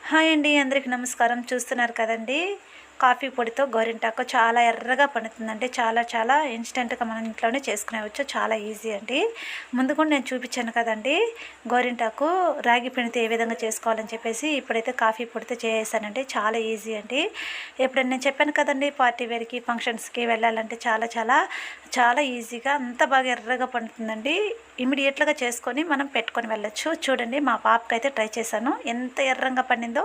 Hi అండి, అందరికి నమస్కారం. చూస్తున్నారు కదండి, కాఫీ పొడితో గోరింటాకు చాలా ఎర్రగా పండుతుందండి. చాలా చాలా ఇన్స్టెంట్గా మనం ఇంట్లోనే చేసుకునేవచ్చు. చాలా ఈజీ అండి. ముందు కూడా నేను చూపించాను కదండి గోరింటాకు రాగి పిండితో ఏ విధంగా చేసుకోవాలని చెప్పేసి. ఇప్పుడైతే కాఫీ పొడితో చేసానండి. చాలా ఈజీ అండి. ఎప్పుడైనా నేను చెప్పాను కదండి, పార్టీ వేర్కి ఫంక్షన్స్కి వెళ్ళాలంటే చాలా చాలా చాలా ఈజీగా అంత బాగా ఎర్రగా పండుతుందండి. ఇమీడియట్గా చేసుకొని మనం పెట్టుకొని వెళ్ళొచ్చు. చూడండి, మా పాపకైతే ట్రై చేశాను. ఎంత ఎర్రంగా పండిందో,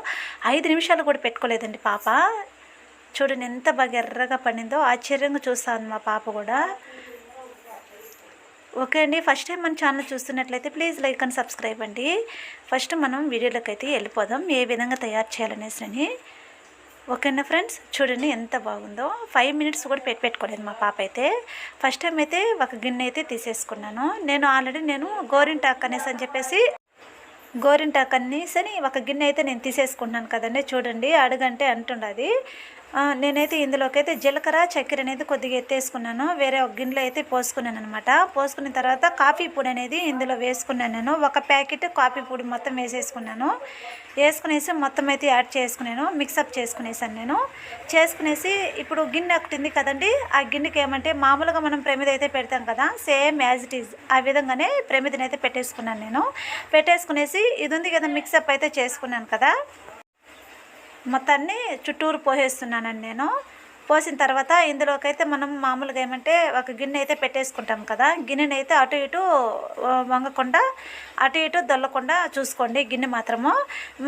5 నిమిషాలు కూడా పెట్టుకోలేదండి పాప. చూడండి ఎంత బాగా ఎర్రగా పండిందో. ఆశ్చర్యంగా చూస్తాను మా పాప కూడా. ఓకే అండి, ఫస్ట్ టైం మన ఛానల్ చూస్తున్నట్లయితే ప్లీజ్ లైక్ అండ్ సబ్స్క్రైబ్ అండి. ఫస్ట్ మనం వీడియోలోకి అయితే వెళ్ళిపోదాం, ఏ విధంగా తయారు చేయాలనేసి. ఓకేనా ఫ్రెండ్స్, చూడండి ఎంత బాగుందో. 5 మినిట్స్ కూడా పెట్టుకోలేదు మా పాప అయితే. ఫస్ట్ టైం అయితే ఒక గిన్నె అయితే తీసేసుకున్నాను. నేను ఆల్రెడీ గోరింటాకు అనేసి అని చెప్పేసి ఒక గిన్నె అయితే నేను తీసేసుకుంటున్నాను కదండి. చూడండి, అడుగంటే అంటుండది. నేనైతే ఇందులోకైతే జీలకర్ర చక్కెర అనేది కొద్దిగా ఎత్తేసుకున్నాను. వేరే ఒక గిన్నెలో అయితే పోసుకున్నాను అనమాట. పోసుకున్న తర్వాత కాఫీ పొడి అనేది ఇందులో వేసుకున్నాను. నేను ఒక ప్యాకెట్ కాఫీ పొడి మొత్తం వేసుకునేసి మొత్తం అయితే యాడ్ చేసుకున్నాను. మిక్సప్ చేసుకునేసాను నేను. చేసుకునేసి ఇప్పుడు గిన్నె ఒకటి ఉంది కదండి, ఆ గిన్నెకి ఏమంటే మామూలుగా మనం ప్రమిద అయితే పెడతాం కదా, సేమ్ యాజ్ ఇట్ ఈజ్ ఆ విధంగానే ప్రమిదని అయితే పెట్టేసుకున్నాను నేను. పెట్టేసుకునేసి ఇది ఉంది కదా, మిక్సప్ అయితే చేసుకున్నాను కదా, మొత్తాన్ని చుట్టూరు పోసేస్తున్నానండి నేను. పోసిన తర్వాత ఇందులోకైతే మనం మామూలుగా ఏమంటే ఒక గిన్నె అయితే పెట్టేసుకుంటాం కదా, గిన్నెని అయితే అటు ఇటు వంగకుండా అటు ఇటు దొల్లకుండా చూసుకోండి గిన్నె మాత్రము.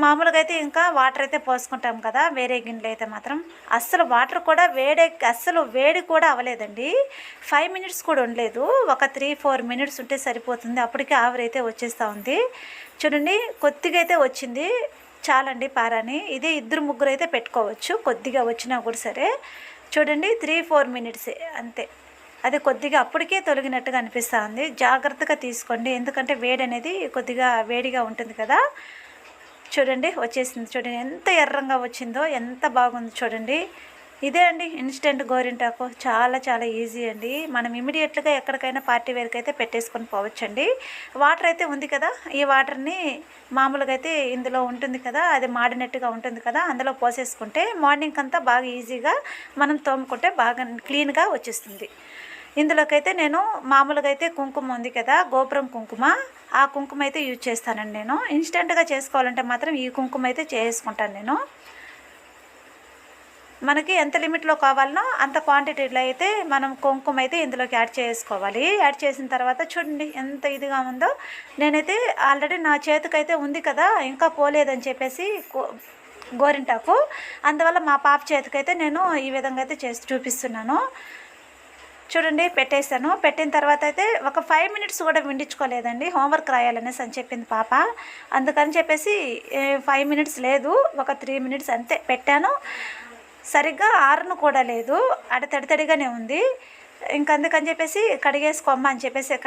మామూలుగా అయితే ఇంకా వాటర్ అయితే పోసుకుంటాం కదా, వేరే గిన్నెలు అయితే మాత్రం అస్సలు వాటర్ కూడా వేడి కూడా అవ్వలేదండి. 5 మినిట్స్ కూడా ఉండలేదు. ఒక 3-4 మినిట్స్ ఉంటే సరిపోతుంది. అప్పటికే ఆవిరైతే వచ్చేస్తూ ఉంది. చూడండి, కొద్దిగా అయితే వచ్చింది చాలండి పారాని. ఇది 2-3 అయితే పెట్టుకోవచ్చు, కొద్దిగా వచ్చినా కూడా సరే. చూడండి, 3-4 మినిట్సే అంతే. అది కొద్దిగా అప్పటికే తొలగినట్టుగా అనిపిస్తూ ఉంది. జాగ్రత్తగా తీసుకోండి, ఎందుకంటే వేడి అనేది కొద్దిగా వేడిగా ఉంటుంది కదా. చూడండి వచ్చేసింది. చూడండి ఎంత ఎర్రంగా వచ్చిందో, ఎంత బాగుంది చూడండి. ఇదే అండి ఇన్స్టెంట్ గోరింటాకు. చాలా చాలా ఈజీ అండి. మనం ఇమీడియట్గా ఎక్కడికైనా పార్టీ వేర్కి అయితే పెట్టేసుకొని పోవచ్చండి. వాటర్ అయితే ఉంది కదా, ఈ వాటర్ని మామూలుగా అయితే ఇందులో ఉంటుంది కదా, అది మాడినట్టుగా ఉంటుంది కదా, అందులో పోసేసుకుంటే మార్నింగ్ అంతా బాగా ఈజీగా మనం తోముకుంటే బాగా క్లీన్గా వచ్చేస్తుంది. ఇందులోకైతే నేను మామూలుగా అయితే కుంకుమ ఉంది కదా, గోపురం కుంకుమ, ఆ కుంకుమ అయితే యూజ్ చేస్తానండి నేను. ఇన్స్టెంట్గా చేసుకోవాలంటే మాత్రం ఈ కుంకుమ అయితే చేసుకుంటాను నేను. మనకి ఎంత లిమిట్లో కావాలనో అంత క్వాంటిటీలో అయితే మనం కుంకుమ అయితే ఇందులోకి యాడ్ చేసుకోవాలి. యాడ్ చేసిన తర్వాత చూడండి ఎంత ఇదిగా ఉందో. నేనైతే ఆల్రెడీ నా చేతికైతే ఉంది కదా, ఇంకా పోలేదని చెప్పేసి గోరింటాకు, అందువల్ల మా పాప చేతికైతే నేను ఈ విధంగా అయితే చేసి చూపిస్తున్నాను. చూడండి, పెట్టేశాను. పెట్టిన తర్వాత అయితే ఒక 5 మినిట్స్ కూడా విండించుకోలేదండి. హోంవర్క్ రాయాలనేసి అని చెప్పింది పాప. అందుకని చెప్పేసి 5 మినిట్స్ లేదు, ఒక 3 మినిట్స్ అంతే పెట్టాను. సరిగ్గా ఆరను కూడా లేదు, తడితడిగానే ఉంది. ఇంకందుకని చెప్పేసి కడిగేసుకోమ్మ అని చెప్పేసి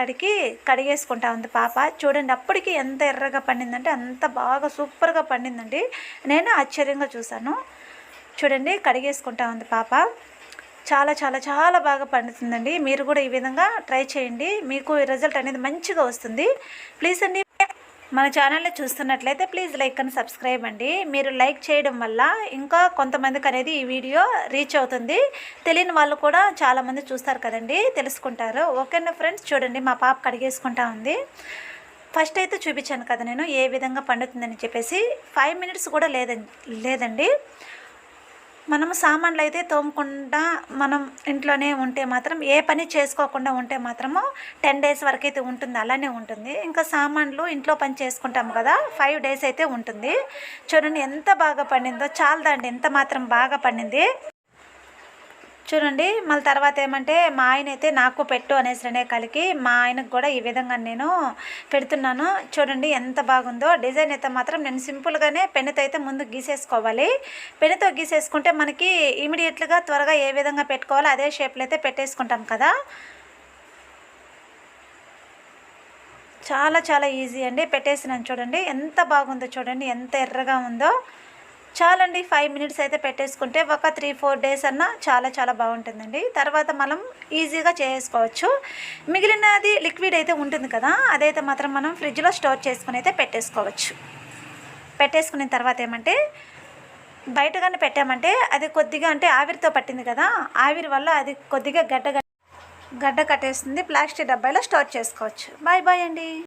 కడిగేసుకుంటా ఉంది పాప. చూడండి, అప్పటికి ఎంత ఎర్రగా పండిందంటే అంత బాగా సూపర్గా పండిందండి. నేను ఆశ్చర్యంగా చూశాను. చూడండి, కడిగేసుకుంటా ఉంది పాప. చాలా చాలా చాలా బాగా పండుతుందండి. మీరు కూడా ఈ విధంగా ట్రై చేయండి, మీకు రిజల్ట్ అనేది మంచిగా వస్తుంది. ప్లీజ్ అండి, మన ఛానల్ని చూస్తున్నట్లయితే ప్లీజ్ లైక్ అండ్ సబ్స్క్రైబ్ అండి. మీరు లైక్ చేయడం వల్ల ఇంకా కొంతమందికి అనేది ఈ వీడియో రీచ్ అవుతుంది. తెలియని వాళ్ళు కూడా చాలామంది చూస్తారు కదండి, తెలుసుకుంటారు. ఓకేనా ఫ్రెండ్స్, చూడండి మా పాప కడిగేసుకుంటా ఉంది. ఫస్ట్ అయితే చూపించాను కదా నేను ఏ విధంగా పండుతుందని చెప్పేసి. 5 మినిట్స్ కూడా లేదండి. మనము సామాన్లు అయితే తోమకుండా మనం ఇంట్లోనే ఉంటే మాత్రం, ఏ పని చేసుకోకుండా ఉంటే మాత్రము 10 డేస్ వరకు అయితే ఉంటుంది, అలానే ఉంటుంది. ఇంకా సామాన్లు ఇంట్లో పని చేసుకుంటాం కదా, 5 డేస్ అయితే ఉంటుంది. చూడండి ఎంత బాగా పండిందో. చాలదండి, ఎంత మాత్రం బాగా పండింది. చూడండి, మళ్ళీ తర్వాత ఏమంటే మా ఆయన అయితే నాకు పెట్టు అనేసినే కలిగి మా ఆయనకు కూడా ఈ విధంగా నేను పెడుతున్నాను. చూడండి ఎంత బాగుందో. డిజైన్ అయితే మాత్రం నేను సింపుల్గానే పెన్నుతో అయితే ముందు గీసేసుకోవాలి. పెన్నుతో గీసేసుకుంటే మనకి ఇమీడియట్గా త్వరగా ఏ విధంగా పెట్టుకోవాలో అదే షేప్లో అయితే పెట్టేసుకుంటాం కదా. చాలా చాలా ఈజీ అండి. పెట్టేసినాను చూడండి ఎంత బాగుందో. చూడండి ఎంత ఎర్రగా ఉందో. చాలండి, 5 మినిట్స్ అయితే పెట్టేసుకుంటే ఒక 3-4 డేస్ అన్నా చాలా చాలా బాగుంటుందండి. తర్వాత మనం ఈజీగా చేసుకోవచ్చు. మిగిలినది లిక్విడ్ అయితే ఉంటుంది కదా, అదైతే మాత్రం మనం ఫ్రిడ్జ్లో స్టోర్ చేసుకుని అయితే పెట్టేసుకోవచ్చు. పెట్టేసుకున్న తర్వాత ఏమంటే బయట కానీ పెట్టామంటే అది కొద్దిగా అంటే ఆవిరితో పట్టింది కదా, ఆవిరి వల్ల అది కొద్దిగా గడ్డ కట్టేస్తుంది. ప్లాస్టిక్ డబ్బాలో స్టోర్ చేసుకోవచ్చు. బాయ్ బాయ్ అండి.